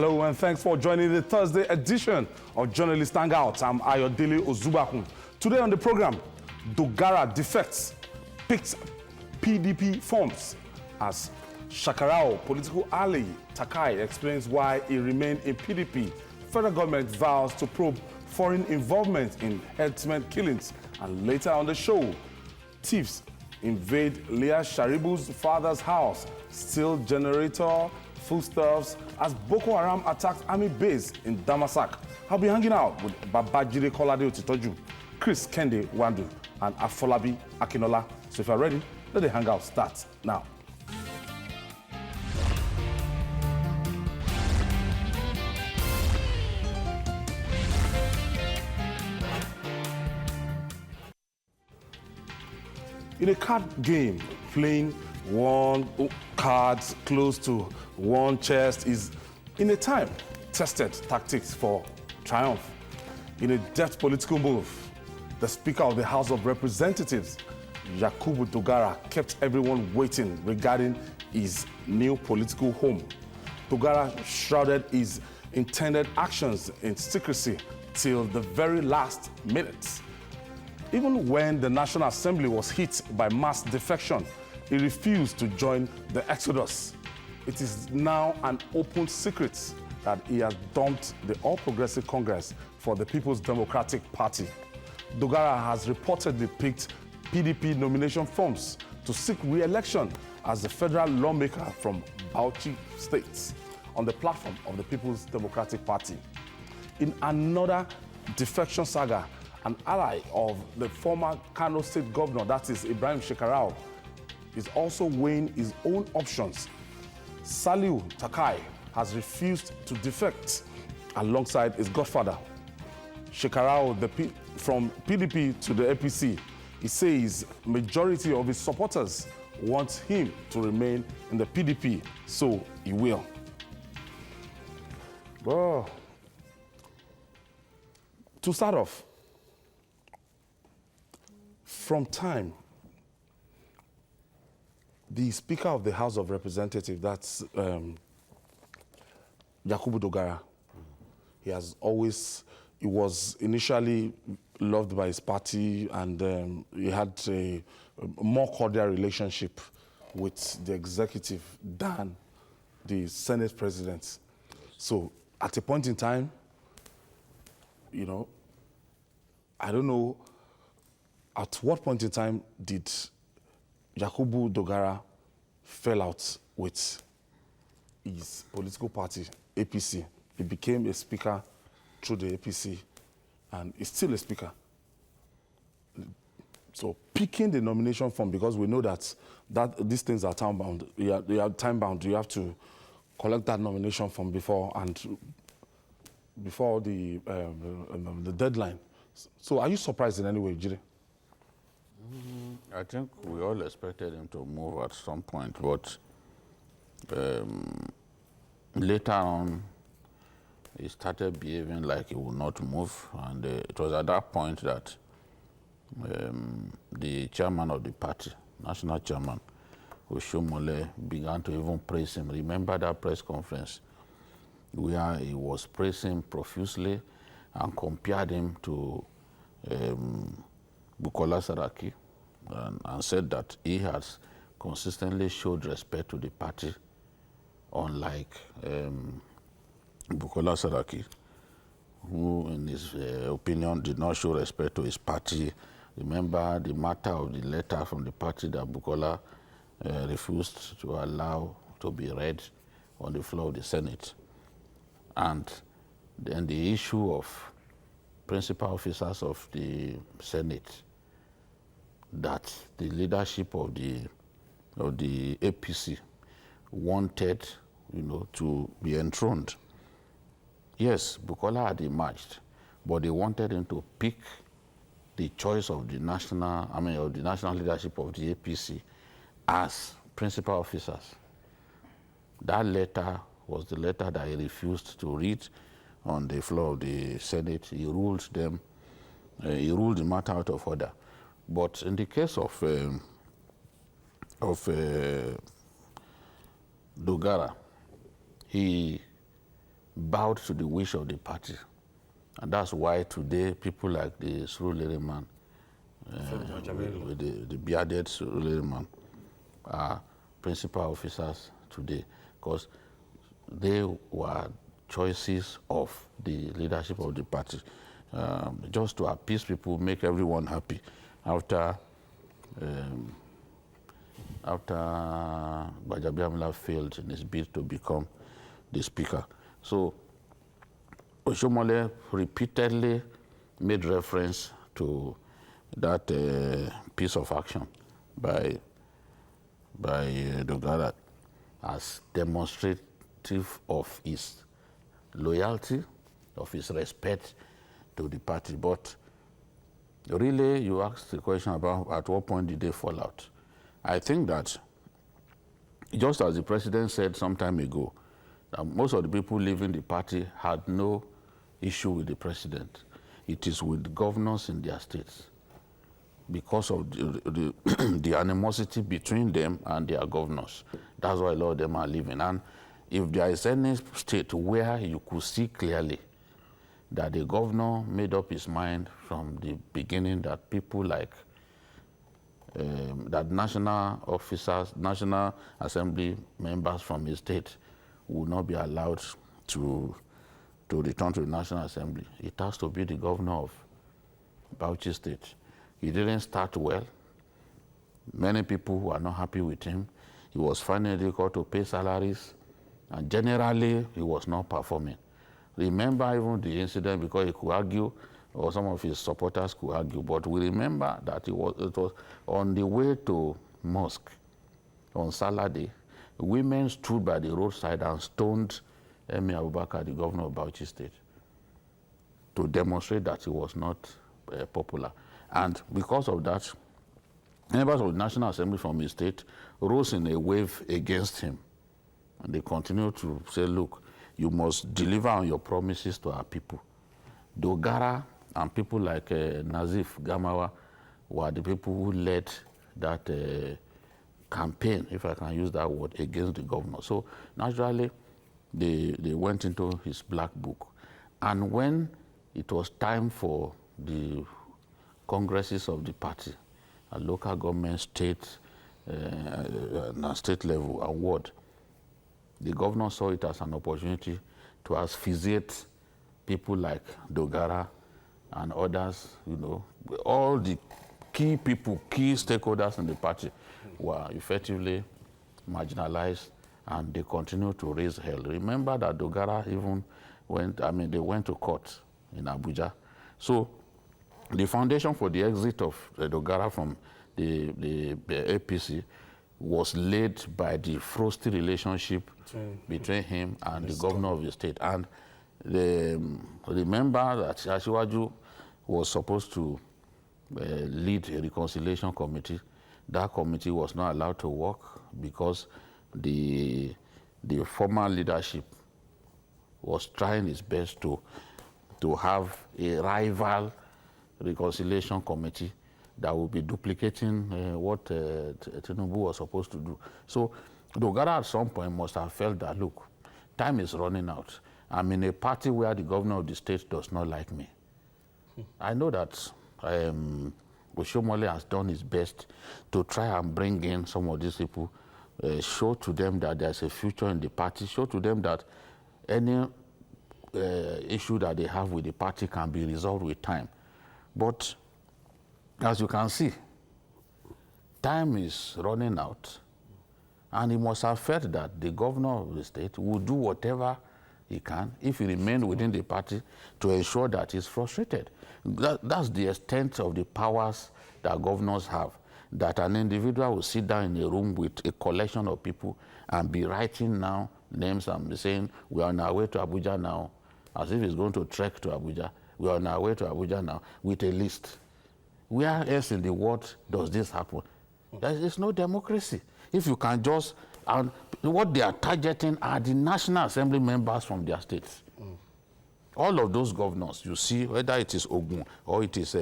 Hello and thanks for joining the Thursday edition of Journalist Hangout. I'm Ayodele Ozubakun. Today on the program, Dogara defects picked PDP forms as Shakarao political ally Takai explains why he remained in PDP. Federal government vows to probe foreign involvement in herdsmen killings. And later on the show, thieves invade Leah Sharibu's father's house, steal generator, foodstuffs as Boko Haram attacked army base in Damasak. I'll be hanging out with Babajide Kolade Otitoju, Chris Kende Wandu, and Afolabi Akinola. So if you're ready, let the hangout start now. In a card game, playing one card close to one chest is, in a time, tested tactics for triumph. In a deft political move, the Speaker of the House of Representatives, Yakubu Dogara, kept everyone waiting regarding his new political home. Dogara shrouded his intended actions in secrecy till the very last minutes. Even when the National Assembly was hit by mass defection, he refused to join the exodus. It is now an open secret that he has dumped the All Progressive Congress for the People's Democratic Party. Dogara has reportedly picked PDP nomination forms to seek re-election as the federal lawmaker from Bauchi State on the platform of the People's Democratic Party. In another defection saga, an ally of the former Kano State governor, that is Ibrahim Shekarau, is also weighing his own options. Saliu Takai has refused to defect alongside his godfather. Shekarau, from PDP to the APC, he says majority of his supporters want him to remain in the PDP, so he will. Well, to start off, from time, the Speaker of the House of Representatives, that's Yakubu Dogara, he was initially loved by his party, and he had a more cordial relationship with the executive than the Senate president. So at a point in time, you know, I don't know, at what point in time did Yakubu Dogara fell out with his political party, APC? He became a speaker through the APC, and he's still a speaker. So picking the nomination form, because we know that these things are time-bound. They are time-bound. You have to collect that nomination form before the deadline. So are you surprised in any way, Jide? I think we all expected him to move at some point, but later on, he started behaving like he would not move, and it was at that point that the chairman of the party, national chairman, Oshomole, began to even praise him. Remember that press conference where he was praising profusely and compared him to Bukola Saraki, and said that he has consistently showed respect to the party, unlike Bukola Saraki, who in his opinion did not show respect to his party. Remember the matter of the letter from the party that Bukola refused to allow to be read on the floor of the Senate. And then the issue of principal officers of the Senate, that the leadership of the APC wanted, to be enthroned. Yes, Bukola had emerged, but they wanted him to pick the choice of the national leadership of the APC as principal officers. That letter was the letter that he refused to read on the floor of the Senate. He ruled the matter out of order. But in the case of Dogara, he bowed to the wish of the party. And that's why today people like the Surulere man, with the bearded Surulere man, are principal officers today, because they were choices of the leadership of the party, just to appease people, make everyone happy after Gbajabiamila failed in his bid to become the speaker. So Oshomole repeatedly made reference to that piece of action by Dogara as demonstrative of his loyalty, of his respect to the party. But really, you asked the question about at what point did they fall out. I think that, just as the president said some time ago, that most of the people leaving the party had no issue with the president. It is with governors in their states, because of the animosity between them and their governors. That's why a lot of them are leaving. And if there is any state where you could see clearly that the governor made up his mind from the beginning that people like that national officers, National Assembly members from his state will not be allowed to return to the National Assembly, it has to be the governor of Bauchi State. He didn't start well. Many people were not happy with him. He was finding it difficult to pay salaries, and generally he was not performing. Remember even the incident, because he could argue, or some of his supporters could argue, but we remember that it was on the way to mosque on Saturday. Women stood by the roadside and stoned Emir Abubakar, the governor of Bauchi State, to demonstrate that he was not popular. And because of that, members of the National Assembly from his state rose in a wave against him. And they continue to say, look, you must deliver on your promises to our people. Dogara and people like Nazif Gamawa were the people who led that campaign, if I can use that word, against the governor. So naturally, they went into his black book. And when it was time for the congresses of the party, at local government, state, and state level and ward, the governor saw it as an opportunity to asphyxiate people like Dogara and others. You know, all the key people, key stakeholders in the party were effectively marginalized, and they continue to raise hell. Remember that Dogara even they went to court in Abuja. So the foundation for the exit of Dogara from the APC was laid by the frosty relationship between him and the governor of the state. And remember that Asiwaju was supposed to lead a reconciliation committee. That committee was not allowed to work because the former leadership was trying its best to have a rival reconciliation committee that will be duplicating what Tinubu was supposed to do. So Dogara at some point must have felt that, look, time is running out. I'm in a party where the governor of the state does not like me. I know that Oshomole has done his best to try and bring in some of these people, show to them that there's a future in the party, show to them that any issue that they have with the party can be resolved with time. But as you can see, time is running out, and he must have felt that the governor of the state will do whatever he can, if he remains within the party, to ensure that he's frustrated. That's the extent of the powers that governors have, that an individual will sit down in a room with a collection of people and be writing now names and be saying, we are on our way to Abuja now, as if he's going to trek to Abuja. We are on our way to Abuja now, with a list. Where else in the world does this happen? There is no democracy. If you can just, and what they are targeting are the National Assembly members from their states. All of those governors, you see, whether it is Ogun or it is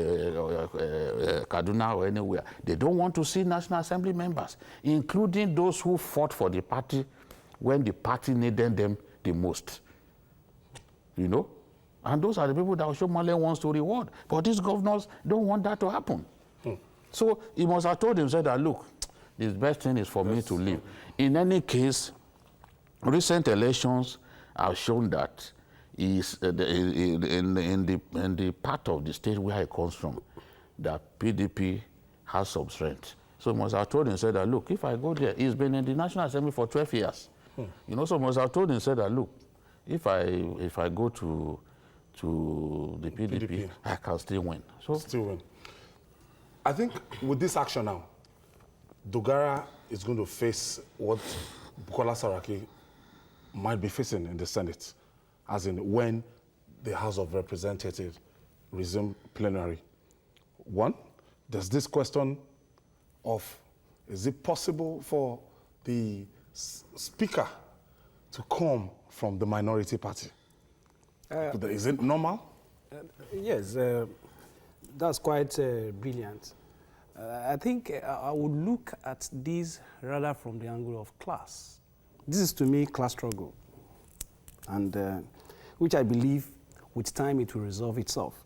Kaduna or anywhere, they don't want to see National Assembly members, including those who fought for the party when the party needed them the most. you know. And those are the people that Oshiomhole wants to reward. But these governors don't want that to happen. So he must have told himself that, look, the best thing is for me to leave. In any case, recent elections have shown that is in the part of the state where he comes from, that PDP has some strength. So he must have told himself that, look, if I go there, he's been in the National Assembly for 12 years. You know, so he must have told himself that, look, if I go to the PDP, I can still win. So still win. I think with this action now, Dogara is going to face what Bukola Saraki might be facing in the Senate, as in when the House of Representatives resume plenary. One, there's this question of, is it possible for the speaker to come from the minority party? Is it normal? Yes, that's quite brilliant. I think I would look at this rather from the angle of class. This is, to me, class struggle, and which I believe with time it will resolve itself.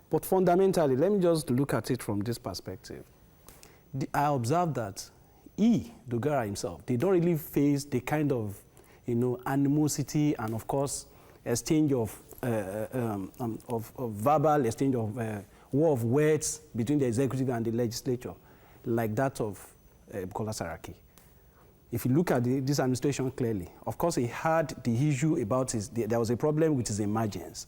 But fundamentally, let me just look at it from this perspective. I observed that Dogara himself, they don't really face the kind of, animosity and, of course, exchange of verbal exchange of war of words between the executive and the legislature, like that of Bukola Saraki. If you look at this administration clearly, of course, he had the issue about there was a problem with his emergence.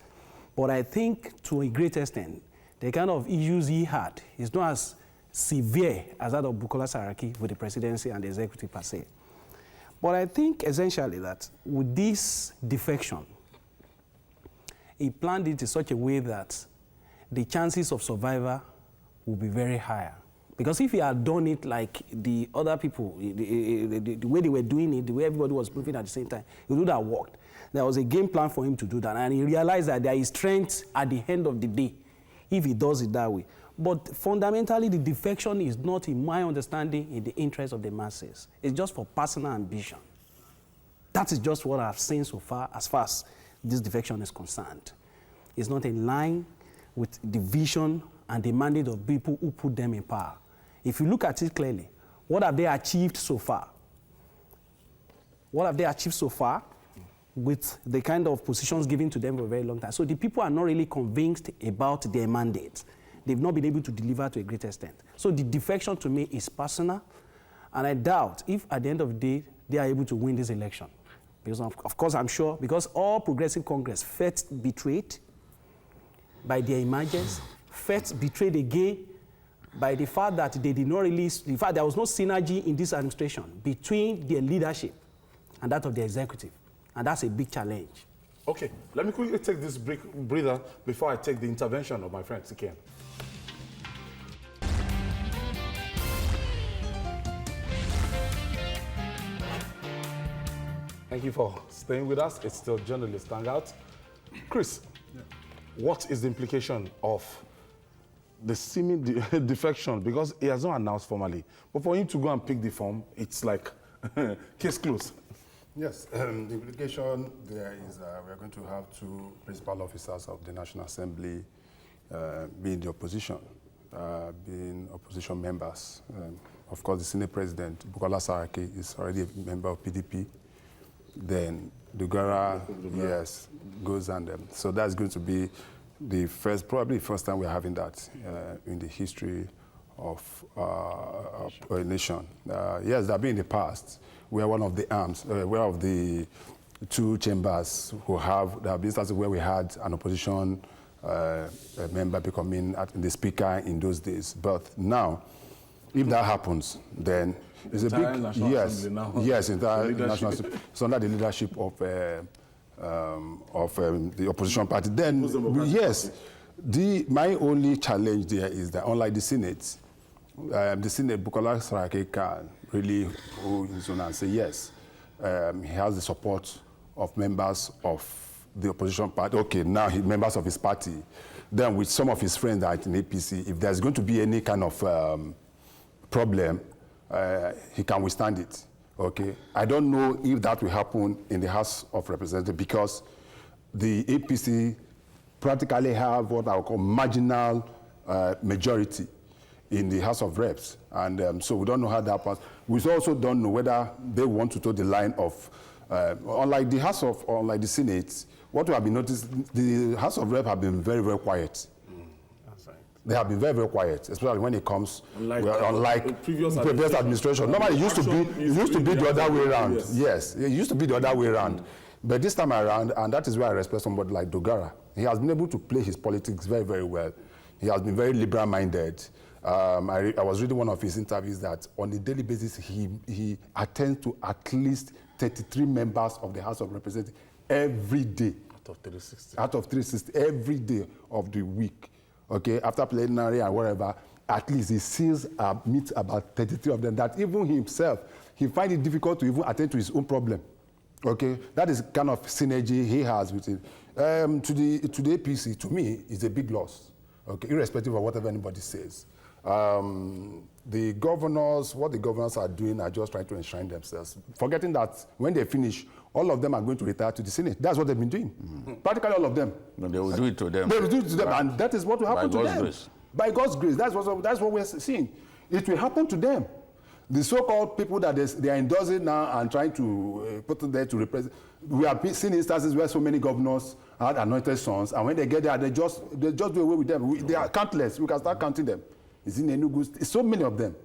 But I think to a great extent, the kind of issues he had is not as severe as that of Bukola Saraki with the presidency and the executive per se. But I think essentially that with this defection, he planned it in such a way that the chances of survival will be very higher. Because if he had done it like the other people, the way they were doing it, the way everybody was moving at the same time, it would have worked. There was a game plan for him to do that, and he realized that there is strength at the end of the day if he does it that way. But fundamentally, the defection is not, in my understanding, in the interest of the masses. It's just for personal ambition. That is just what I've seen so far as this defection is concerned. It's not in line with the vision and the mandate of people who put them in power. If you look at it clearly, what have they achieved so far? What have they achieved so far with the kind of positions given to them for a very long time? So the people are not really convinced about their mandate. They've not been able to deliver to a great extent. So the defection to me is personal, and I doubt if at the end of the day they are able to win this election. Because of course I'm sure, because all Progressive Congress felt betrayed by their emergence, felt betrayed again by the fact that they did not release, in fact there was no synergy in this administration between their leadership and that of the executive. And that's a big challenge. Okay, let me quickly take this breather before I take the intervention of my friend Sikian. Thank you for staying with us. It's still Journalist Hangout. Chris, what is the implication of the seeming defection? Because he has not announced formally. But for him to go and pick the form, it's like case closed. Yes, the implication there is we are going to have two principal officers of the National Assembly being the opposition, being opposition members. Of course, the Senate President, Bukola Saraki, is already a member of PDP. Then Dogara, yes, goes and so that's going to be probably the first time we're having that in the history of a nation. Yes, there have been in the past. We are one of the arms, we're of the two chambers there have been instances where we had an opposition member becoming the speaker in those days. But now, if that happens, then it's a big, yes, entire national, it's under the leadership of the opposition party. Then, yes, my only challenge there is that unlike the Senate, Bukola Saraki can really hold his own and say yes. He has the support of members of the opposition party. Okay, now members of his party. Then with some of his friends that are in APC, if there's going to be any kind of problem, he can withstand it. Okay, I don't know if that will happen in the House of Representatives because the APC practically have what I would call marginal majority in the House of Reps. And so we don't know how that passes. We also don't know whether they want to toe the line of, unlike the Senate, what we have been noticing, the House of Reps have been very, very quiet. That's right. They have been very, very quiet, especially when it comes, unlike previous administration. Normally, it used to be the other way around. Yes, it used to be the other way around. But this time around, and that is why I respect somebody like Dogara, he has been able to play his politics very, very well. He has been very liberal-minded. I was reading one of his interviews that on a daily basis, he attends to at least 33 members of the House of Representatives every day. Out of 360. Out of 360, every day of the week. Okay, after plenary and whatever, at least he sees, meets about 33 of them, that even himself, he finds it difficult to even attend to his own problem. Okay, that is kind of synergy he has with it. To the APC, to me, is a big loss. Okay, irrespective of whatever anybody says. The governors, what the governors are doing are just trying to enshrine themselves, forgetting that when they finish, all of them are going to retire to the Senate. That's what they've been doing. Practically all of them. No, they will do it to them. They will do it to them, and that is what will happen to God's them. grace. By God's grace. That's what we're seeing. It will happen to them. The so-called people that they are endorsing now and trying to put them there to represent. We have seen instances where so many governors had anointed sons, and when they get there, they just do away with them. They are countless. We can start counting them. It's in Enugu. So many of them.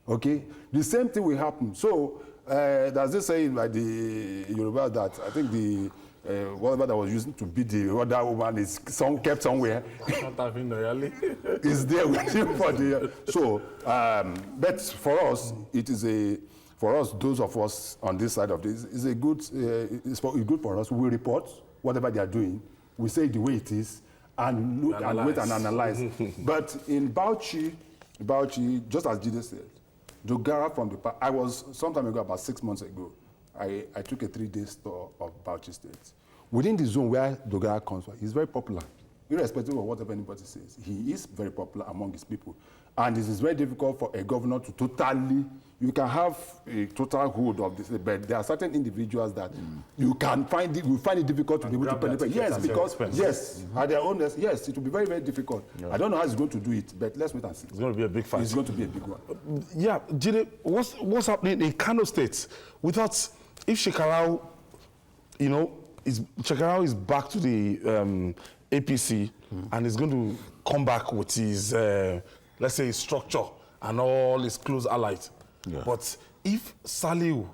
Okay? The same thing will happen. So, there's this saying by the Yoruba that I think the whatever that was used to beat the other woman is kept somewhere. Is there waiting for the. So, but for us, it is for us, those of us on this side of this, is a good. It's good for us. We report whatever they are doing. We say the way it is, and look and wait and analyze. But in Bauchi, just as Jide said, Dogara from the I was some time ago, about 6 months ago, I took a 3-day tour of Bauchi State. Within the zone where Dogara comes from, he's very popular. Irrespective of whatever anybody says, he is very popular among his people. And it is very difficult for a governor to totally, you can have a total hold of this, but there are certain individuals that you find it difficult to be able to penetrate. Yes, because, at their own, yes, it will be very, very difficult. Yeah. I don't know how he's going to do it, but let's wait and see. It's going to be a big fight. It's going to be a big one. Yeah, Jide, what's happening in Kano State? Without, if Shekarau, Shekarau is back to the APC and is going to come back with his, let's say, his structure and all his close allies. Yeah. But if Saliu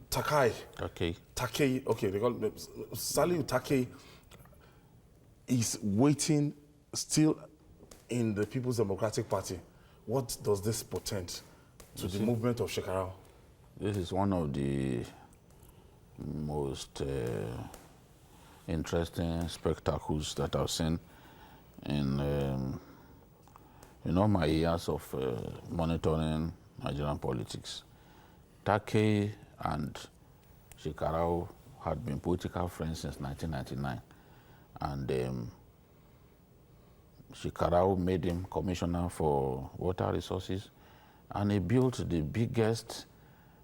Takai, they call it Saliu Takai is waiting still in the People's Democratic Party, what does this portend to the movement of Shekarau? This is one of the most interesting spectacles that I've seen in my years of monitoring Nigerian politics. Take and Shekarau had been political friends since 1999, and Shekarau made him commissioner for water resources, and he built the biggest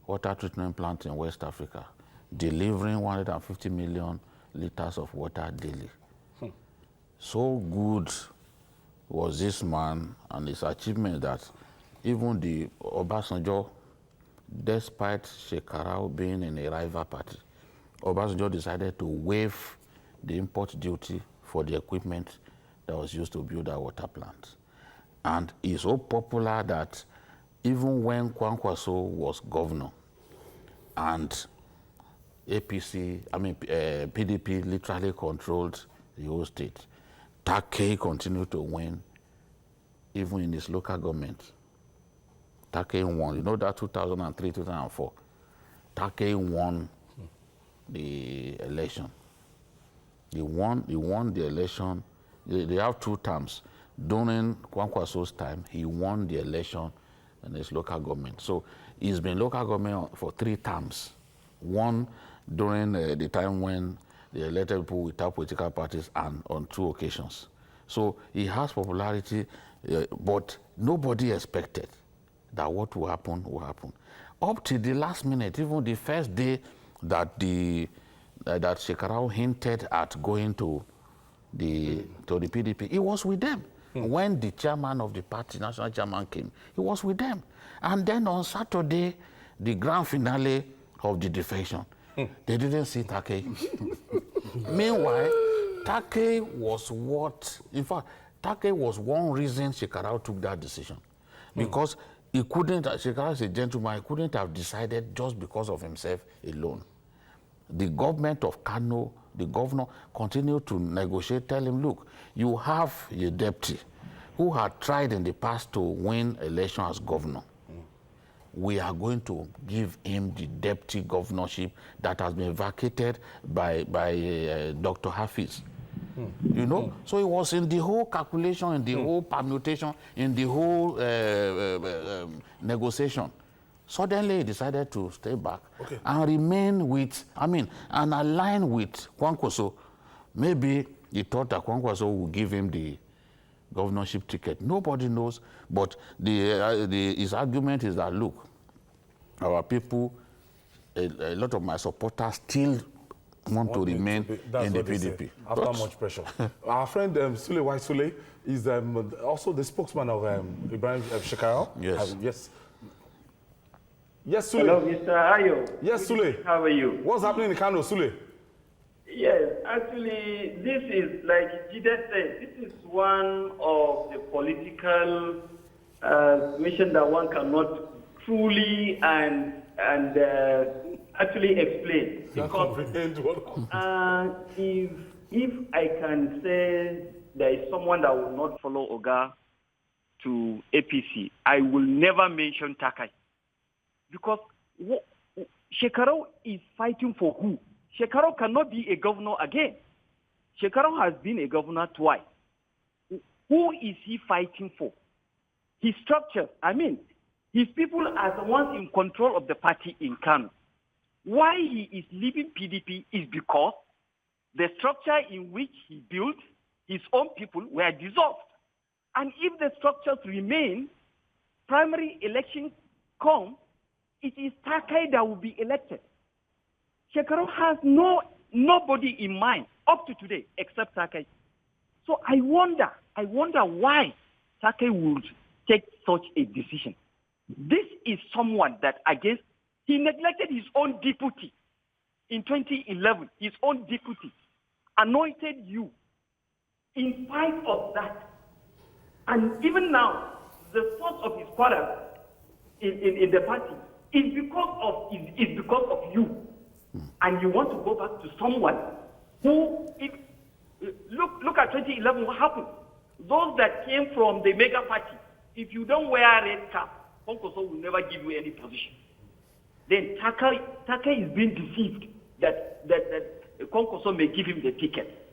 water treatment plant in West Africa, delivering 150 million liters of water daily. So good was this man and his achievement that even the Obasanjo, despite Shekarau being in a rival party, Obasanjo decided to waive the import duty for the equipment that was used to build that water plant. And he's so popular that even when Kwankwaso was governor and PDP literally controlled the whole state, Take continued to win even in his local government. Take won, you know that 2003, 2004. Take won the election. He won the election. They have 2 terms. During Kwankwaso's time, he won the election in his local government. So he's been local government for 3 terms. One during the time when they elected people without political parties, and on 2 occasions. So he has popularity, but nobody expected that what will happen will happen. Up to the last minute, even the first day that the that Shekarau hinted at going to the PDP, he was with them. When the chairman of the party, national chairman, came, he was with them. And then on Saturday, the grand finale of the defection, they didn't see Take. Meanwhile, Take was in fact, Take was one reason Shekarau took that decision. Because he couldn't, Shekarau is a gentleman, he couldn't have decided just because of himself alone. The government of Kano, the governor, continued to negotiate, tell him, look, you have a deputy who had tried in the past to win election as governor. We are going to give him the deputy governorship that has been vacated by Dr. Hafiz. You know, so it was in the whole calculation, in the whole permutation, in the whole negotiation. Suddenly he decided to stay back and remain with, and align with Kwankwaso. Maybe he thought that Kwankwaso would give him the governorship ticket. Nobody knows, but his argument is that, look, our people, a lot of my supporters still want to remain in the PDP. After much pressure. Our friend Sule White Sule is also the spokesman of Ibrahim Shekarau. Yes. Yes. Yes, Sule. Hello, Mr. Ayo. Yes, Sule. How are you? What's happening in Kano, Sule? Yes, actually, this is, like Jide said, this is one of the political mission that one cannot truly and actually explain. Because if I can say there is someone that will not follow Oga to APC, I will never mention Takai. Because Shekarau is fighting for who? Shekarau cannot be a governor again. Shekarau has been a governor twice. Who is he fighting for? His structure, his people are the ones in control of the party in Kano. Why he is leaving PDP is because the structure in which he built his own people were dissolved. And if the structures remain, primary elections come, it is Takai that will be elected. Shekarau has nobody in mind up to today except Takai. So I wonder why Takai would take such a decision. This is someone that he neglected his own deputy in 2011, his own deputy, anointed you in spite of that. And even now, the source of his quarrel in the party is because of you. And you want to go back to someone who, look at 2011, what happened? Those that came from the mega party, if you don't wear a red cap, Konkoso will never give you any position. Then Takai is being deceived that Konkoso may give him the ticket.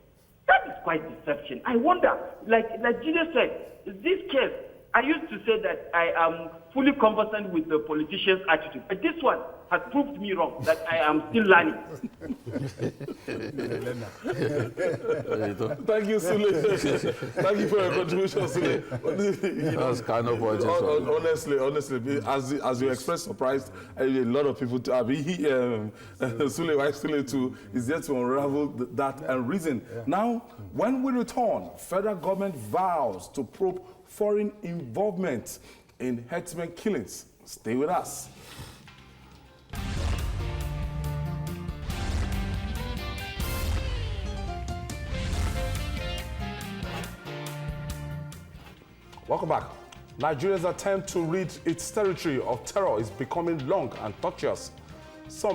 That is quite deception. I wonder, like Jide said, this case, I used to say that I am fully conversant with the politician's attitude, but this one has proved me wrong, that I am still learning. Thank you, Sule. Thank you for your contribution, Sule. That's kind of what it is. Honestly, as you expressed surprise, a lot of people, Sule White Sule too, is yet to unravel that reason. Yeah. Now, when we return, federal government vows to probe foreign involvement in herdsmen killings. Stay with us. Welcome back. Nigeria's attempt to rid its territory of terror is becoming long and tortuous.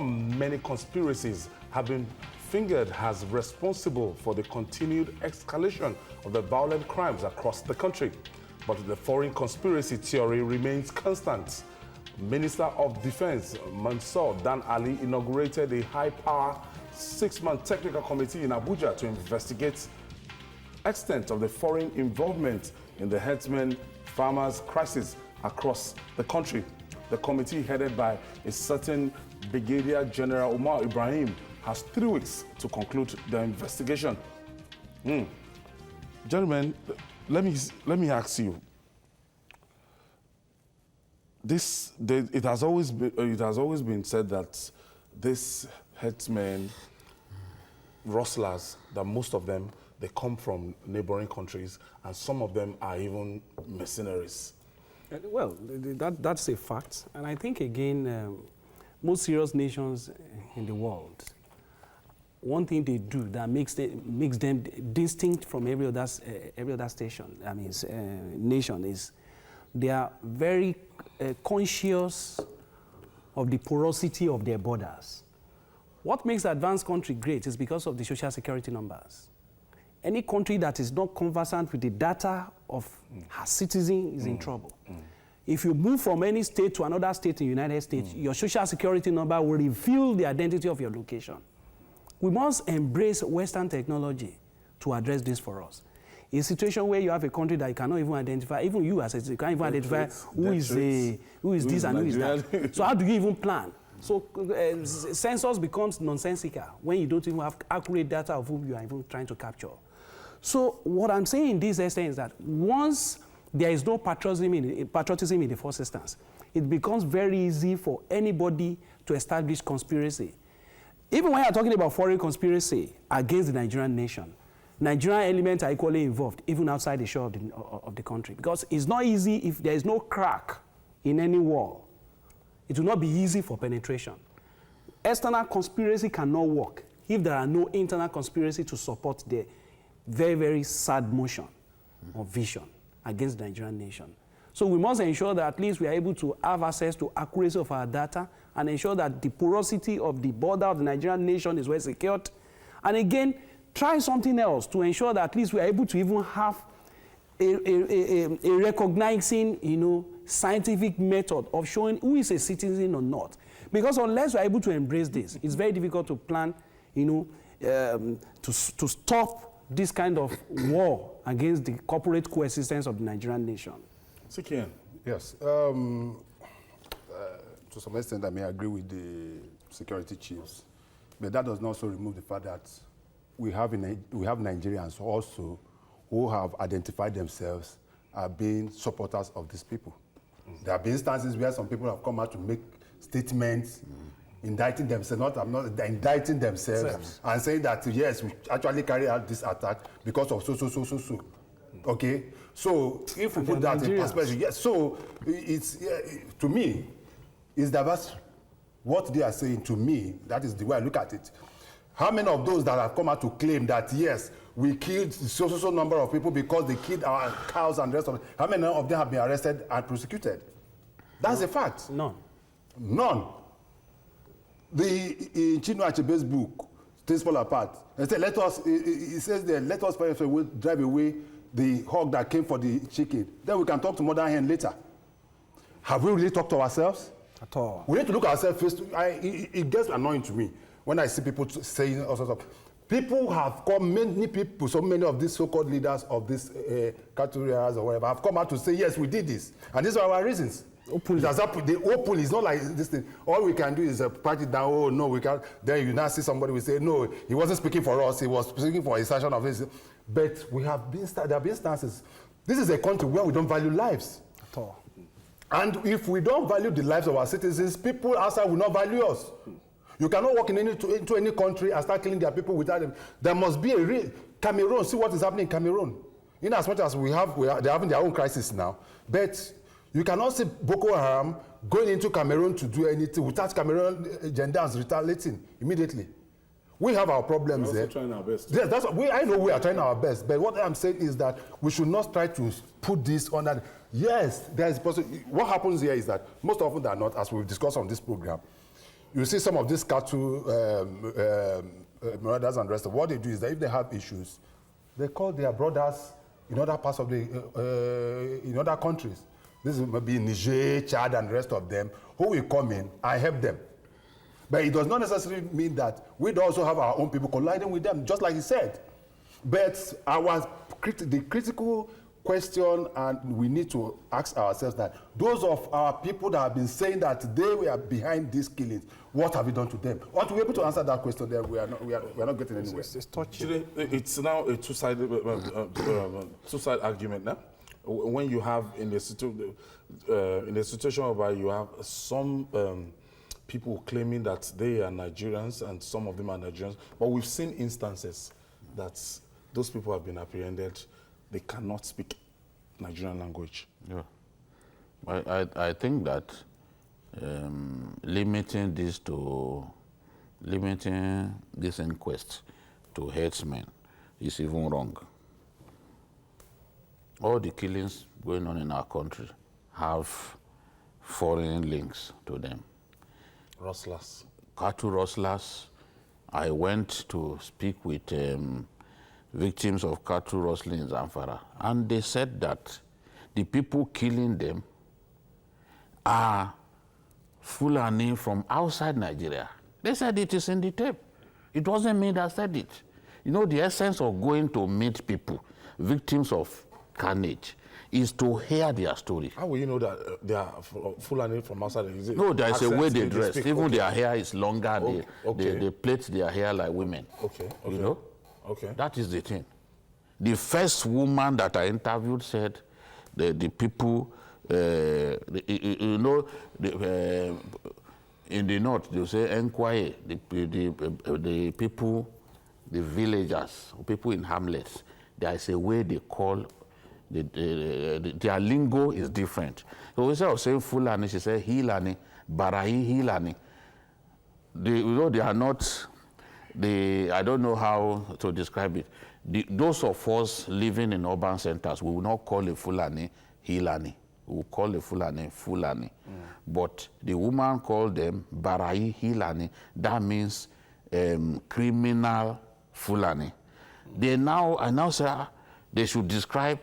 Many conspiracies have been fingered as responsible for the continued escalation of the violent crimes across the country. But the foreign conspiracy theory remains constant. Minister of Defense Mansour Dan Ali inaugurated a high-power 6-man technical committee in Abuja to investigate extent of the foreign involvement in the herdsmen farmers crisis across the country. The committee, headed by a certain Brigadier General Umar Ibrahim, has 3 weeks to conclude the investigation. Gentlemen, let me ask you. It has always been said that these herdsmen rustlers, that most of them, they come from neighboring countries, and some of them are even mercenaries. Well, that's a fact. And I think, again, most serious nations in the world, one thing they do that makes them distinct from every other station, nation, is they are very conscious of the porosity of their borders. What makes advanced country great is because of the social security numbers. Any country that is not conversant with the data of her citizens is in trouble. If you move from any state to another state in the United States, your social security number will reveal the identity of your location. We must embrace Western technology to address this for us. In a situation where you have a country that you cannot even identify, even you as a citizen, can't even identify who is this and who is that. So how do you even plan? So census becomes nonsensical when you don't even have accurate data of whom you are even trying to capture. So what I'm saying in this essence is that once there is no patriotism in the first instance, it becomes very easy for anybody to establish conspiracy. Even when you're talking about foreign conspiracy against the Nigerian nation, Nigerian elements are equally involved, even outside the shore of the country. Because it's not easy if there is no crack in any wall. It will not be easy for penetration. External conspiracy cannot work if there are no internal conspiracy to support the very, very sad motion or vision against the Nigerian nation. So we must ensure that at least we are able to have access to accuracy of our data and ensure that the porosity of the border of the Nigerian nation is well secured. And again, try something else to ensure that at least we are able to even have a recognizing, scientific method of showing who is a citizen or not. Because unless we are able to embrace this, it's very difficult to plan, to stop this kind of war against the corporate coexistence of the Nigerian nation. Sikian. Yes. To some extent, I may agree with the security chiefs, but that does not also remove the fact that we have Nigerians also who have identified themselves as being supporters of these people. There have been instances where some people have come out to make statements indicting themselves, indicting themselves and saying that, yes, we actually carried out this attack because of so. Okay? So if we put that in perspective, yes, so it's, to me, it's diverse. What they are saying to me, that is the way I look at it. How many of those that have come out to claim that, yes, we killed so number of people because they killed our cows and the rest of it, how many of them have been arrested and prosecuted? That's a fact. None. In Chinua Achebe's book, Things Fall Apart, it says there, let us drive away the hog that came for the chicken. Then we can talk to Mother Hen later. Have we really talked to ourselves? At all. We need to look at ourselves face to it gets annoying to me when I see people saying all sorts of. People have come, many people, so many of these so-called leaders of these cattle rearers or whatever have come out to say, yes, we did this. And these are our reasons. Openly. They openly, it's not like this thing. All we can do is pat it down, oh, no, we can't. Then you now see somebody will say, no, he wasn't speaking for us, he was speaking for a section of this. But there have been instances. This is a country where we don't value lives. At all. And if we don't value the lives of our citizens, people outside will not value us. You cannot walk into any country and start killing their people without them. There must be a real Cameroon. See what is happening in Cameroon. In as much as they're having their own crisis now. But you cannot see Boko Haram going into Cameroon to do anything without Cameroon gendarmes retaliating immediately. We have our problems there. We're also trying our best. Yes, I know we are trying our best. But what I'm saying is that we should not try to put this on that. Yes, there is what happens here is that most often than not, as we've discussed on this program, you see some of these cattle marauders and the rest of what they do is that if they have issues, they call their brothers in other parts of in other countries. This may be Niger, Chad, and the rest of them, who will come in and help them. But it does not necessarily mean that we also have our own people colliding with them, just like he said. But the critical question, and we need to ask ourselves that those of our people that have been saying that they were behind these killings, what have we done to them? Or to be able to answer that question, then we are not getting anywhere. It's touching. It's now a two-side argument now. When you have in the situation whereby you have some people claiming that they are Nigerians and some of them are Nigerians. But we've seen instances that those people have been apprehended. They cannot speak Nigerian language. Yeah. I think that limiting this inquest to headsmen is even wrong. All the killings going on in our country have foreign links to them. Rustlers. Cattle rustlers. I went to speak with victims of cattle rustling in Zamfara, and they said that the people killing them are Fulani from outside Nigeria. They said it is in the tape. It wasn't me that said it. You know, the essence of going to meet people, victims of carnage, is to hear their story. How will you know that they are Fulani from outside? Is it no, there is a way they dress. Even okay. Their hair is longer. Okay. They plait their hair like women. Okay. You know? Okay. That is the thing. The first woman that I interviewed said the people, in the north, they say enquiry, the people, the villagers, people in hamlets, there is a way they call, their lingo is different. So instead of saying Fulani, she said Hilani, Barahi Hilani. They are not, I don't know how to describe it. Those of us living in urban centers, we will not call a Fulani Hilani. We will call a Fulani Fulani. But the woman called them Barai Hilani. That means criminal Fulani. I now say they should describe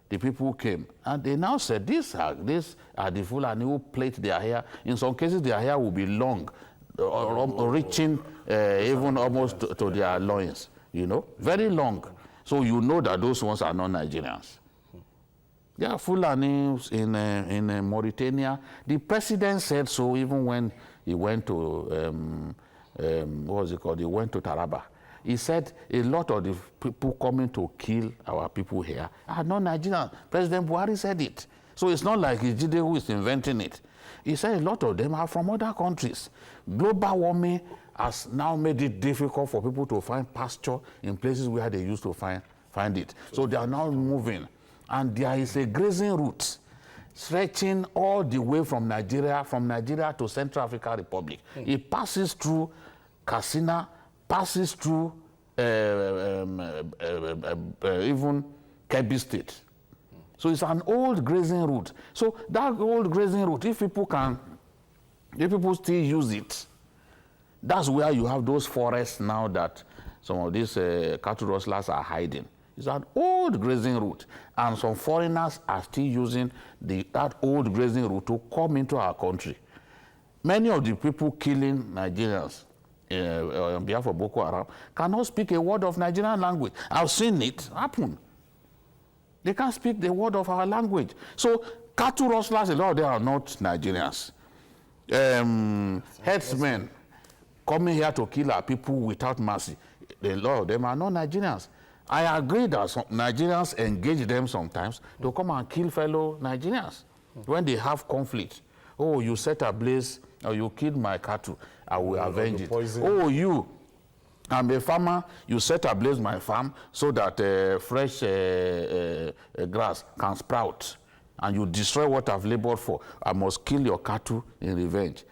the people who came. And they now said these are the Fulani who plait their hair. In some cases, their hair will be long, reaching even almost to their loins. You know, very long. So you know that those ones are not Nigerians. There are Fulanis in Mauritania. The president said so even when he went to, what was it called? He went to Taraba. He said a lot of the people coming to kill our people here are not Nigerians. President Buhari said it. So it's not like it's Jide who is inventing it. He said a lot of them are from other countries. Global warming has now made it difficult for people to find pasture in places where they used to find it. So they are now moving. And there is a grazing route stretching all the way from Nigeria to Central African Republic. It passes through Katsina, passes through even Kebbi State. So it's an old grazing route. So that old grazing route, if people still use it, that's where you have those forests now that some of these cattle rustlers are hiding. It's an old grazing route, and some foreigners are still using that old grazing route to come into our country. Many of the people killing Nigerians on behalf of Boko Haram cannot speak a word of Nigerian language. I've seen it happen. They can't speak the word of our language. So cattle rustlers, a lot of them are not Nigerians. Headsmen coming here to kill our people without mercy, a lot of them are not Nigerians. I agree that some Nigerians engage them sometimes to come and kill fellow Nigerians when they have conflict. Oh, you set ablaze, or you killed my cattle, I will avenge it. Oh, I'm a farmer, you set ablaze my farm so that fresh grass can sprout, and you destroy what I've labored for. I must kill your cattle in revenge.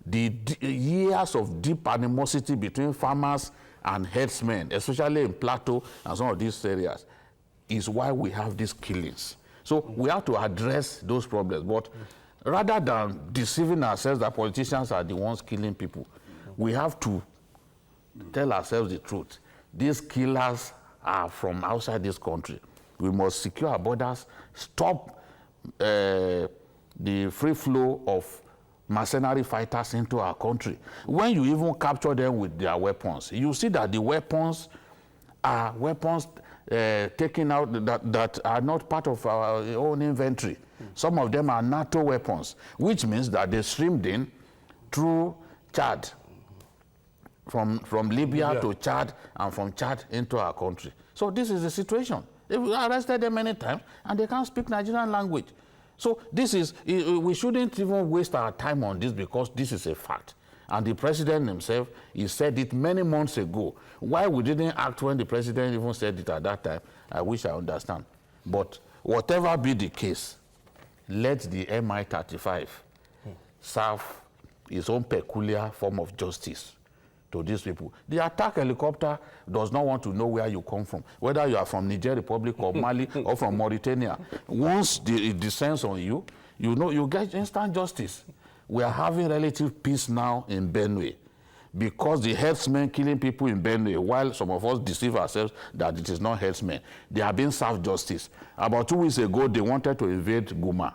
The years of deep animosity between farmers and herdsmen, especially in Plateau and some of these areas, is why we have these killings. So we have to address those problems. But rather than deceiving ourselves that politicians are the ones killing people, we have to tell ourselves the truth. These killers are from outside this country. We must secure our borders, stop the free flow of mercenary fighters into our country. When you even capture them with their weapons, you see that the weapons are weapons taken out that are not part of our own inventory. Some of them are NATO weapons, which means that they streamed in through Chad, from Libya to Chad, and from Chad into our country. So this is the situation. They've arrested them many times, and they can't speak Nigerian language. So this is, we shouldn't even waste our time on this because this is a fact. And the president himself, he said it many months ago. Why we didn't act when the president even said it at that time, I wish I understand. But whatever be the case, let the MI-35 serve its own peculiar form of justice to these people. The attack helicopter does not want to know where you come from, whether you are from Niger Republic or Mali or from Mauritania. Once it descends on you, you know you get instant justice. We are having relative peace now in Benue because the herdsmen killing people in Benue, while some of us deceive ourselves that it is not herdsmen, they are being served justice. About 2 weeks ago, they wanted to invade Guma,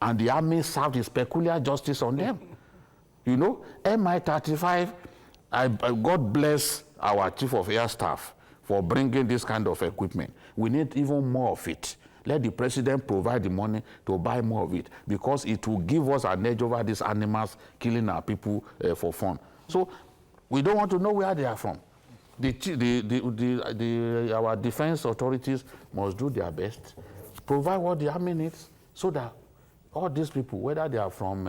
and the army served its peculiar justice on them. You know, MI-35, God bless our Chief of Air Staff for bringing this kind of equipment. We need even more of it. Let the president provide the money to buy more of it because it will give us an edge over these animals killing our people for fun. So we don't want to know where they are from. Our defense authorities must do their best, provide what the army needs so that all these people, whether they are from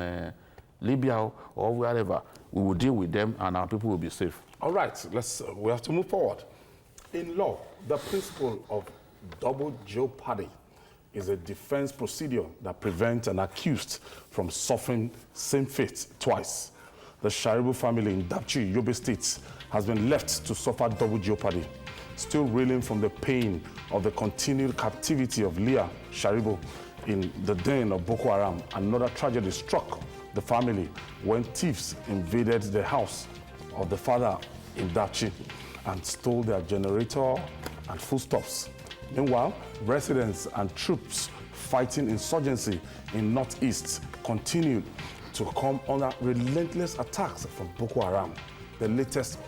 Libya or wherever, we will deal with them and our people will be safe. All right, we have to move forward. In law, the principle of double jeopardy is a defense procedure that prevents an accused from suffering same fate twice. The Sharibu family in Dapchi, Yobe State, has been left to suffer double jeopardy, still reeling from the pain of the continued captivity of Leah Sharibu in the den of Boko Haram. Another tragedy struck the family when thieves invaded the house of the father in Dapchi and stole their generator and foodstuffs. Meanwhile, residents and troops fighting insurgency in Northeast continued to come under relentless attacks from Boko Haram. The latest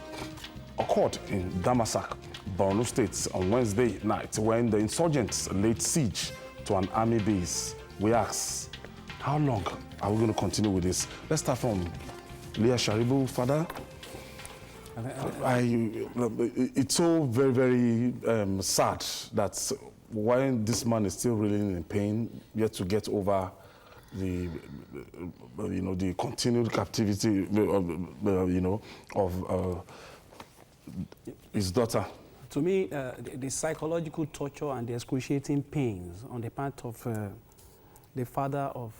occurred in Damasak, Borno State, on Wednesday night when the insurgents laid siege to an army base. We ask, how long are we going to continue with this? Let's start from Leah Sharibu, father. It's so very, very sad that when this man is still reeling in pain, yet to get over the, the continued captivity, of his daughter. To me, the psychological torture and the excruciating pains on the part of the father of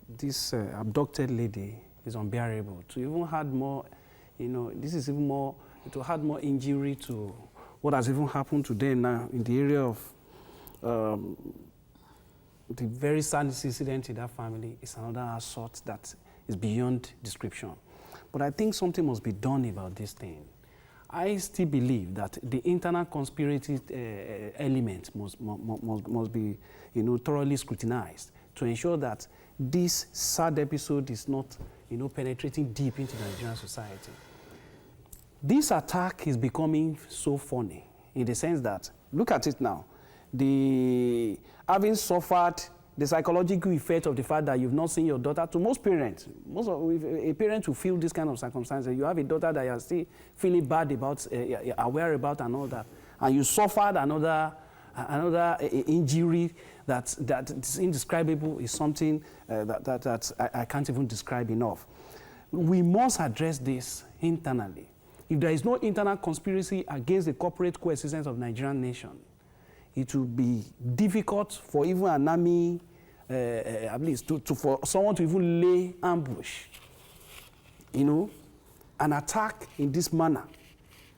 this abducted lady is unbearable. To even had more, this is even more, to add more injury to what has even happened today now in the area of the very sad incident in that family is another assault that is beyond description. But I think something must be done about this thing. I still believe that the internal conspiracy element must be, thoroughly scrutinized to ensure that this sad episode is not, penetrating deep into the Nigerian society. This attack is becoming so funny in the sense that, look at it now, having suffered the psychological effect of the fact that you've not seen your daughter, to most parents, a parent who feel this kind of circumstances, you have a daughter that you're still feeling bad about, aware about and all that, and you suffered another injury that is indescribable, is something that I can't even describe enough. We must address this internally. If there is no internal conspiracy against the corporate coexistence of the Nigerian nation, it will be difficult for even an army, at least, for someone to even lay ambush, an attack in this manner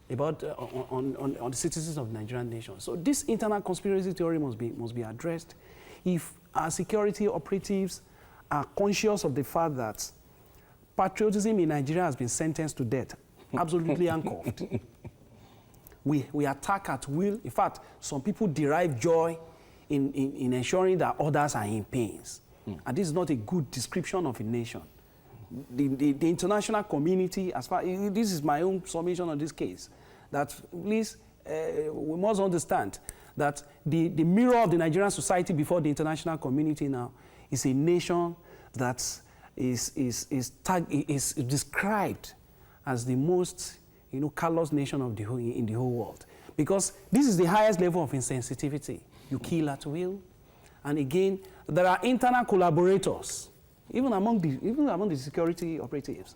about on the citizens of the Nigerian nation. So this internal conspiracy theory must be addressed. If our security operatives are conscious of the fact that patriotism in Nigeria has been sentenced to death, absolutely handcuffed. We attack at will. In fact, some people derive joy in ensuring that others are in pains. And this is not a good description of a nation. The international community, this is my own summation on this case, that please, we must understand that the mirror of the Nigerian society before the international community now is a nation that is described as the most callous nation in the whole world. Because this is the highest level of insensitivity. You kill at will, And again, there are internal collaborators, even among the security operatives,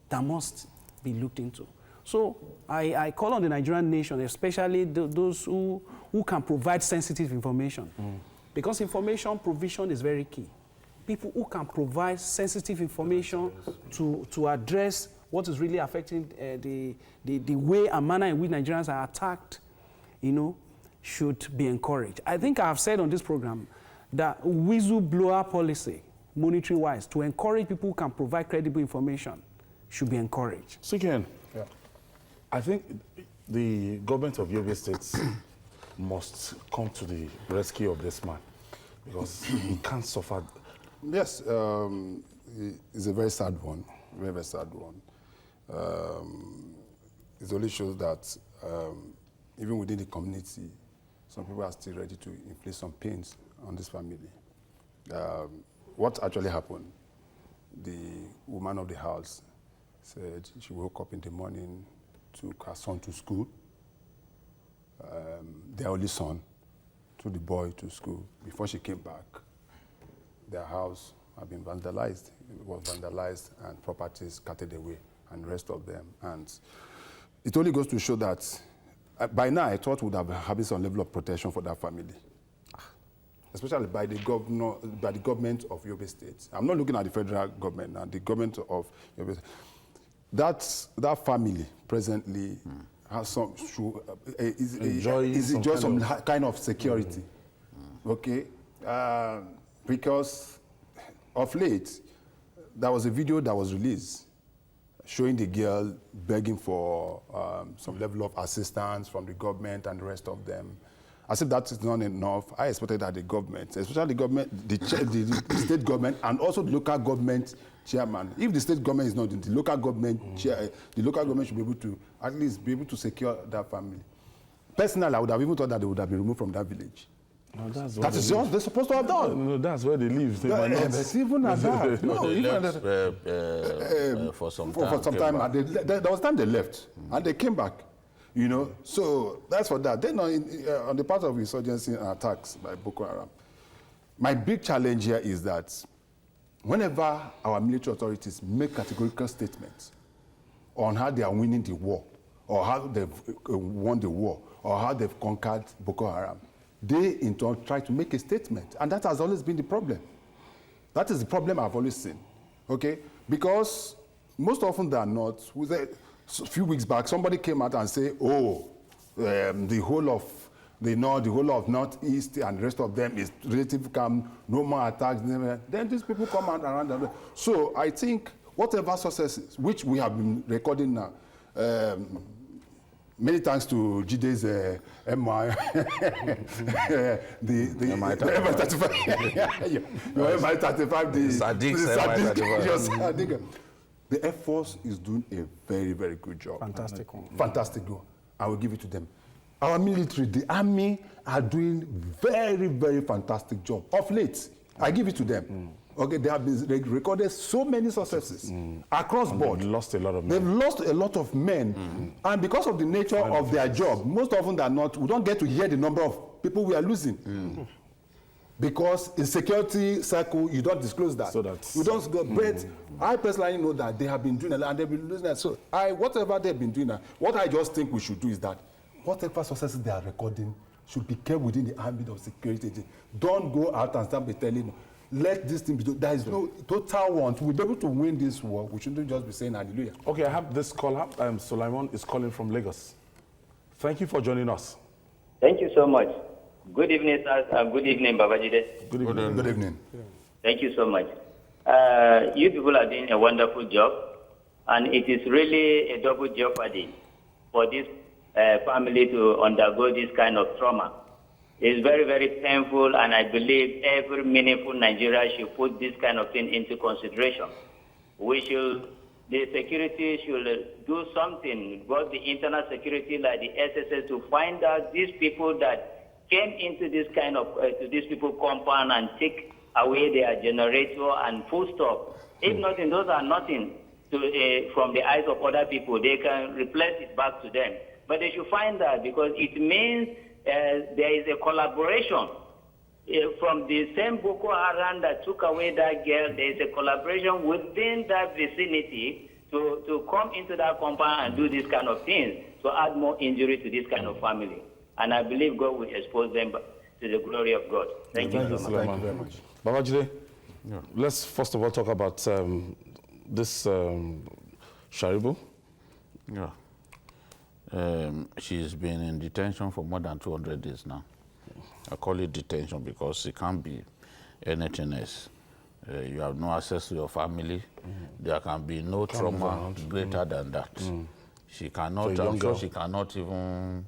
that must be looked into. So I call on the Nigerian nation, especially those who can provide sensitive information, because information provision is very key. People who can provide sensitive information to address what is really affecting the way and manner in which Nigerians are attacked, should be encouraged. I think I've said on this program that whistleblower policy, monetary-wise, to encourage people who can provide credible information, should be encouraged. So again, I think the government of Yobe State must come to the rescue of this man, because he can't suffer. Yes, it's a very sad one, very, very sad one. It only shows that even within the community, some people are still ready to inflict some pains on this family. What actually happened? The woman of the house said she woke up in the morning, took her son to school, their only son, took the boy to school. Before she came back, their house had been vandalized. It was vandalized and properties carted away, and the rest of them. And it only goes to show that by now I thought we would have having some level of protection for that family, especially by the government of Yobe State. I'm not looking at the federal government now. The government of Yobe State. That family presently has some enjoy some kind of security, okay? Because of late, there was a video that was released showing the girl begging for some level of assistance from the government and the rest of them. As if that is not enough, I expected that the government, especially the government, the state government, and also the local government chairman. If the state government is not in the local government the local government should be able to at least be able to secure that family. Personally, I would have even thought that they would have been removed from that village. No, that is what they're supposed to have done. No, that's where they live. They might not. Even at that. No, They even left for some time. For some time, and there was time they left, and they came back. So that's for that. Then on the part of insurgency and attacks by Boko Haram, my big challenge here is that whenever our military authorities make categorical statements on how they are winning the war, or how they've won the war, or how they've conquered Boko Haram, they in turn try to make a statement, and that has always been the problem. That is the problem I've always seen, okay? Because most often than not, a few weeks back, somebody came out and said, the whole of the north, the whole of northeast and the rest of them is relatively calm, no more attacks. Then these people come out around. So I think whatever successes, which we have been recording now, many thanks to Jide's MI, the MI-35, your MI-35, the Sadiq. The Air Force is doing a very, very good job. Fantastic one. Fantastic one. I will give it to them. Our military, the army, are doing very, very fantastic job. Of late, I give it to them. Okay, they have been recorded so many successes across board. They've lost a lot of men. They've lost a lot of men. And because of the nature of their job, most often than not, we don't get to hear the number of people we are losing. Because in security circle, you don't disclose that. So that's, you don't go, but I personally know that they have been doing a lot and they've been losing that. So whatever they've been doing, what I just think we should do is that whatever successes they are recording should be kept within the ambit of security. Don't go out and start telling, let this thing be done. There is no total want. We'll be able to win this war. We shouldn't just be saying hallelujah. Okay, I have this caller. Sulaiman is calling from Lagos. Thank you for joining us. Thank you so much. Good evening, sir. Good evening, Babajide. Good evening. Good evening. Thank you so much. You people are doing a wonderful job, and it is really a double jeopardy for this family to undergo this kind of trauma. It's very, very painful, and I believe every meaningful Nigerian should put this kind of thing into consideration. The security should do something, both the internal security like the SSS, to find out these people that came into this kind of, to these people compound and take away their generator and food stuff. If nothing, those are nothing from the eyes of other people. They can replace it back to them. But they should find that, because it means there is a collaboration from the same Boko Haram that took away that girl, there is a collaboration within that vicinity to come into that compound and do these kind of things, to add more injury to this kind of family. And I believe God will expose them to the glory of God. Thank you so much. Thank you very much. Babajide, let's first of all talk about this Sharibu. Yeah. She's been in detention for more than 200 days now. I call it detention because it can't be anything else. You have no access to your family. There can be no trauma greater than that. She cannot, I'm sure she cannot even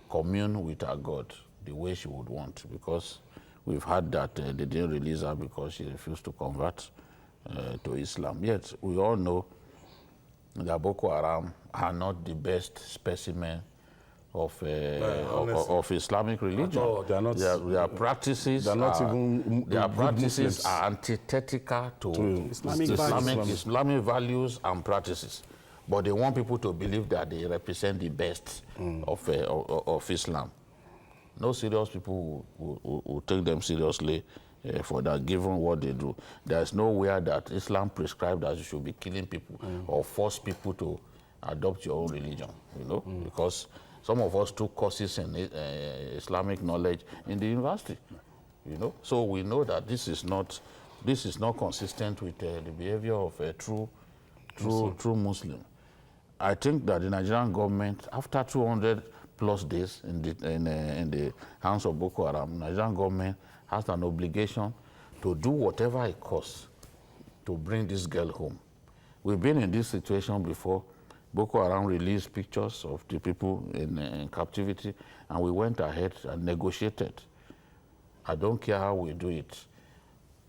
commune with her God the way she would want, because we've heard that they didn't release her because she refused to convert to Islam. Yet we all know that Boko Haram are not the best specimen of Islamic religion. They are not, their practices, are antithetical to Islamic values and practices. But they want people to believe that they represent the best of Islam. No serious people will take them seriously for that, given what they do. There's nowhere that Islam prescribed that you should be killing people or force people to adopt your own religion, you know, because some of us took courses in Islamic knowledge in the university, you know. So we know that this is not consistent with the behavior of a true Muslim. I think that the Nigerian government, after 200 plus days in the hands of Boko Haram, the Nigerian government has an obligation to do whatever it costs to bring this girl home. We've been in this situation before. Boko Haram released pictures of the people in captivity, and we went ahead and negotiated. I don't care how we do it.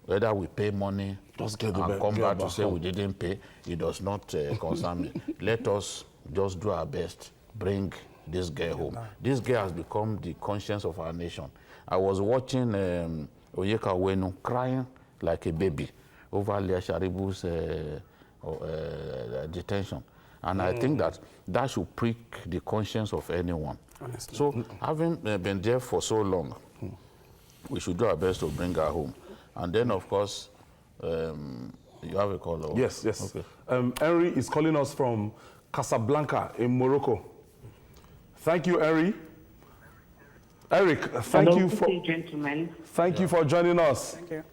Whether we pay money and come back to say we didn't pay, it does not concern me. Let us just do our best, bring this girl home. This girl has become the conscience of our nation. I was watching Oyeka Wenu crying like a baby over Leah Sharibu's detention. And I think that should prick the conscience of anyone. Honestly. So having been there for so long, we should do our best to bring her home. And then, of course, you have a call. Yes. Okay. Henry is calling us from Casablanca in Morocco. Thank you, Henry. Eric, thank you for gentlemen. Thank you for joining us. Thank you.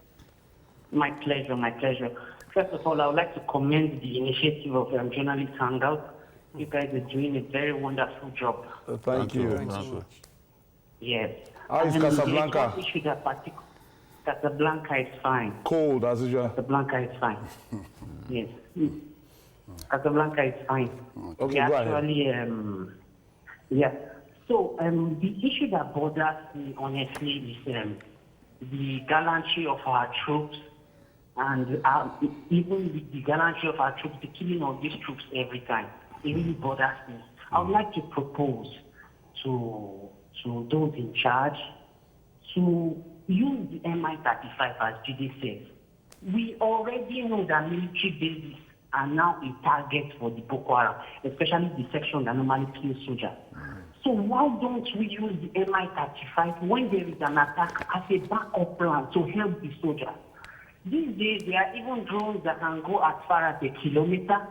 My pleasure. First of all, I would like to commend the initiative of Journalist Hangout. You guys are doing a very wonderful job. Thank you. Thanks so much. Yes. How is Casablanca? Casablanca is fine. Cold as usual. Casablanca is fine. Yes. Casablanca is fine. Okay, go ahead. Yeah. So the issue that bothers me honestly is the gallantry of our troops, and even with the gallantry of our troops, the killing of these troops every time. It really bothers me. I would like to propose to those in charge to use the Mi-35 as Jide says. We already know that military bases are now a target for the Boko Haram, especially the section that normally kills soldiers. So why don't we use the Mi-35 when there is an attack as a backup plan to help the soldiers? These days, there are even drones that can go as far as 1 kilometer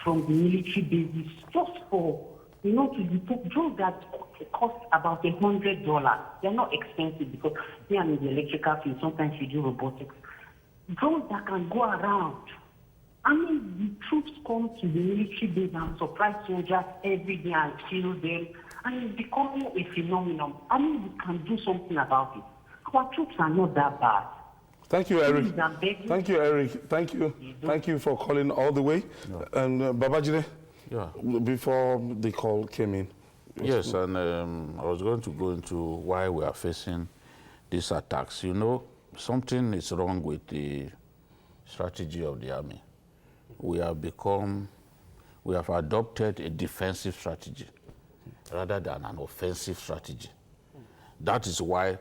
from the military bases just for, to detect drones that cost about $100. They're not expensive because they are in the electrical field. Sometimes you do robotics. Drones that can go around. I mean, the troops come to the military base and surprise soldiers every day and kill them. And it's becoming a phenomenon. I mean, we can do something about it. Our troops are not that bad. Thank you, Eric. Thank you, Eric. Thank you. Thank you for calling all the way. Yeah. And Babajide, before the call came in. Yes, and I was going to go into why we are facing these attacks. Something is wrong with the strategy of the army. We have adopted a defensive strategy rather than an offensive strategy. That is why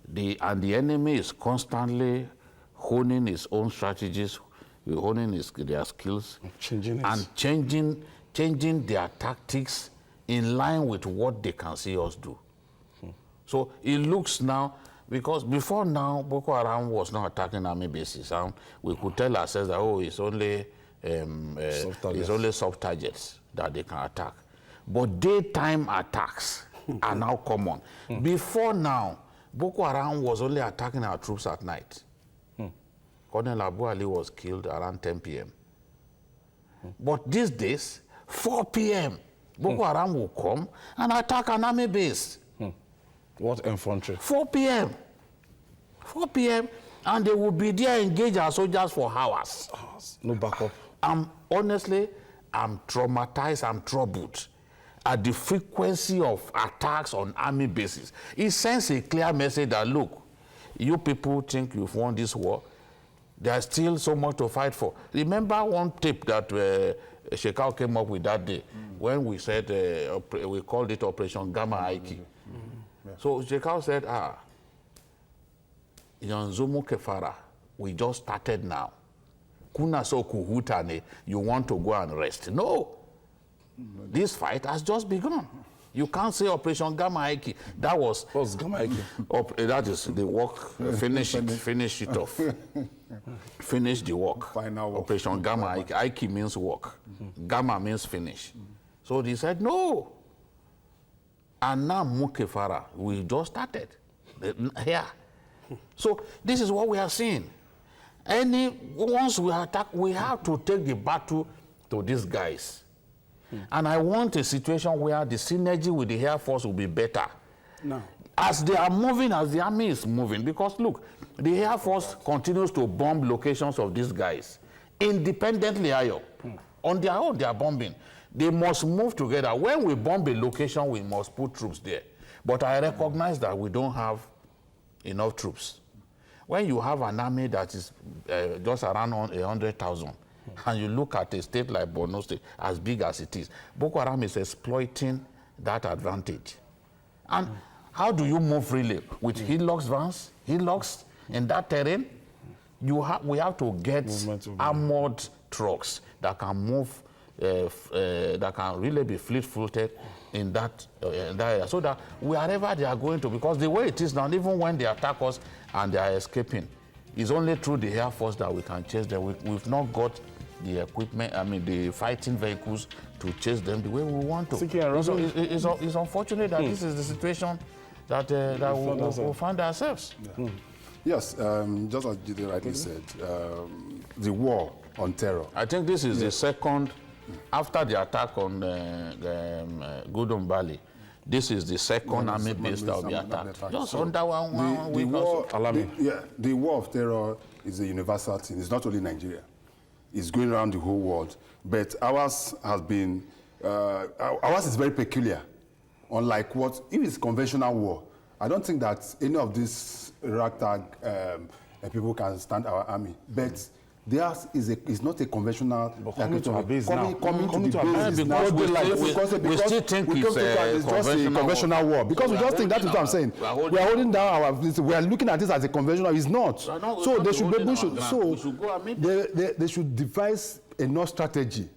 the enemy is constantly honing his own strategies, honing their skills, changing their tactics in line with what they can see us do. So it looks now Because before now, Boko Haram was not attacking army bases. We could tell ourselves that, oh, it's only soft targets that they can attack. But daytime attacks are now common. Before now, Boko Haram was only attacking our troops at night. Colonel Abu Ali was killed around 10 p.m. But these days, 4 p.m., Boko Haram will come and attack an army base. What infantry? 4 p.m. 4 p.m. and they will be there engaged as soldiers for hours. No backup. Honestly, I'm traumatized, I'm troubled at the frequency of attacks on army bases. It sends a clear message that, look, you people think you've won this war. There's still so much to fight for. Remember one tip that Shekau came up with that day when we said, we called it Operation Gamma Aiki. So Shekau said, Yanzumu Kefara, we just started now. Kuna so kuhutane, you want to go and rest. No. This fight has just begun. You can't say Operation Gamma Aiki. That was... What's Gamma Aiki? That is the work. Finish it off. Finish the work. Final work. Operation Gamma Aiki. Aiki means work. Gamma means finish. So they said, no. And now Mukefara, we just started here. So this is what we are seeing. Once we attack, we have to take the battle to these guys. And I want a situation where the synergy with the Air Force will be better. No. As they are moving, as the army is moving, because look, the Air Force continues to bomb locations of these guys independently. On their own, they are bombing. They must move together. When we bomb a location, we must put troops there. But I recognize that we don't have enough troops. When you have an army that is just around 100,000, and you look at a state like Borno State, as big as it is, Boko Haram is exploiting that advantage. And how do you move really? With hillocks vans, hillocks in that terrain? We have to get armored trucks that can move, that can really be fleet-footed in that area, so that wherever they are going to, because the way it is now, even when they attack us and they are escaping, it's only through the Air Force that we can chase them. We've not got the equipment, the fighting vehicles to chase them the way we want to. It's unfortunate that this is the situation that we'll find ourselves. Yeah. Yes, just as Jide rightly said, the war on terror. I think this is the second, after the attack on Gudum Valley, this is the second army base that will be attacked. Just under one week or so. The war of terror is a universal thing. It's not only Nigeria. It's going around the whole world. But ours has been, ours is very peculiar. Unlike what, if it's conventional war, I don't think that any of these ragtag people can stand our army. But theirs is not a conventional. Coming to our base now. Coming to our base now. We still think it's just a conventional war. Because we just think, that is what I'm saying. We are holding down our, we are looking at this as a conventional. It's not. So they should, they should devise enough strategy,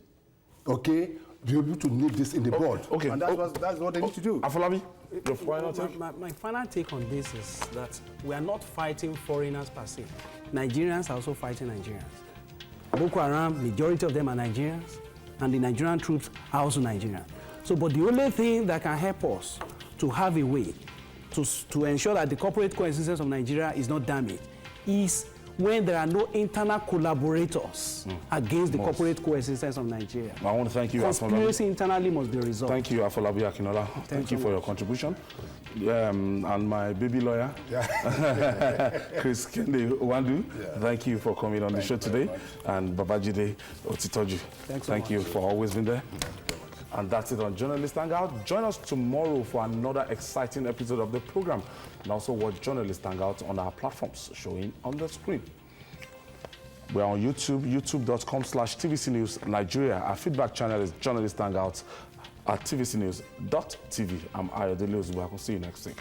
okay, to be able to nip this in the bud. Okay. And that's what they need to do. Afolabi, your final take? My final take on this is that we are not fighting foreigners per se. Nigerians are also fighting Nigerians. Boko Haram, majority of them are Nigerians, and the Nigerian troops are also Nigerians. So, but the only thing that can help us to have a way to ensure that the corporate coexistence of Nigeria is not damaged is when there are no internal collaborators against the corporate coexistence of Nigeria. I want to thank you, Conspiracy internally must be resolved. Thank you, Afolabi Akinola. Thank you for your contribution. And my baby lawyer, Chris Kende Wandu, thank you for coming on the show today. And Babajide Otitoju, thank you for always being there. And that's it on Journalist Hangout. Join us tomorrow for another exciting episode of the program. And also watch Journalist Hangout on our platforms showing on the screen. We're on YouTube, youtube.com/TVC News Nigeria. Our feedback channel is Journalist Hangout at tvcnews.tv. I'm Ayodele Ozubu. I will see you next week.